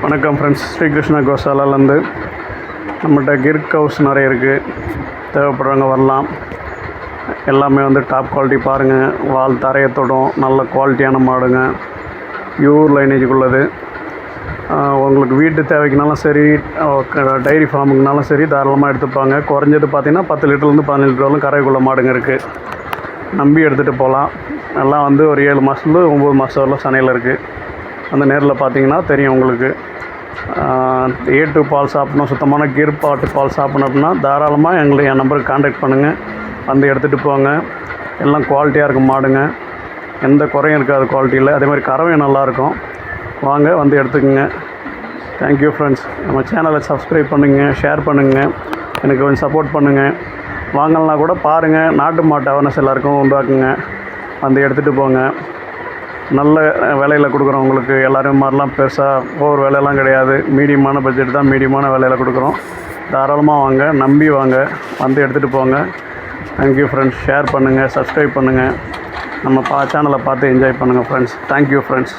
வணக்கம் ஃப்ரெண்ட்ஸ், ஸ்ரீகிருஷ்ணா கோசாலாலேருந்து நம்மகிட்ட கிர் கவுஸ் நிறைய இருக்குது. தேவைப்படுறவங்க வரலாம். எல்லாமே வந்து டாப் குவாலிட்டி பாருங்கள். வால் தரையை தொடும். நல்ல குவாலிட்டியான மாடுங்க, பியூர் லைனேஜுக்குள்ளது. உங்களுக்கு வீட்டு தேவைக்குனாலும் சரி, டைரி ஃபார்முக்குனாலும் சரி தாராளமாக எடுத்துப்பாங்க. குறைஞ்சது பார்த்திங்கன்னா 10 லிட்டர்லேருந்து 15 லிட்டர் வரலும் கரைக்குள்ள மாடுங்க இருக்குது. நம்பி எடுத்துகிட்டு போகலாம். எல்லாம் வந்து ஒரு 7 மாதத்துலேருந்து 9 மாதம் வரலாம் சனையில் இருக்குது. அந்த நேரில் பார்த்தீங்கன்னா தெரியும் உங்களுக்கு. A2 பால் சாப்பிட்ணும், சுத்தமான கீர் பாட்டு பால் சாப்பிட்ணும் அப்படின்னா தாராளமாக என் நம்பருக்கு கான்டாக்ட் பண்ணுங்கள். வந்து எடுத்துகிட்டு போங்க. எல்லாம் குவாலிட்டியாக இருக்கும் மாடுங்க, எந்த குறையும் இருக்காது குவாலிட்டியில். அதே மாதிரி கறவையும் நல்லாயிருக்கும். வாங்க வந்து எடுத்துக்கோங்க. Thank you friends. நம்ம சேனலை சப்ஸ்கிரைப் பண்ணுங்கள், ஷேர் பண்ணுங்கள், எனக்கு கொஞ்சம் சப்போர்ட் பண்ணுங்கள். வாங்கலனா கூட பாருங்கள். நாட்டு மாட்டு அவேர்னஸ் எல்லாருக்கும் உண்டாக்குங்க. வந்து எடுத்துகிட்டு போங்க. நல்ல விலையில் கொடுக்குறோம் உங்களுக்கு. எல்லோரும் மாதிரிலாம் பெருசாக ஒவ்வொரு விலையெல்லாம் கிடையாது. மீடியமான பட்ஜெட் தான், மீடியமான விலையில் கொடுக்குறோம். தாராளமாக வாங்க, நம்பி வாங்க, வந்து எடுத்துகிட்டு போங்க. Thank you friends. ஷேர் பண்ணுங்கள், சப்ஸ்கிரைப் பண்ணுங்கள். நம்ம சேனலை பார்த்து என்ஜாய் பண்ணுங்கள் ஃப்ரெண்ட்ஸ். Thank you friends.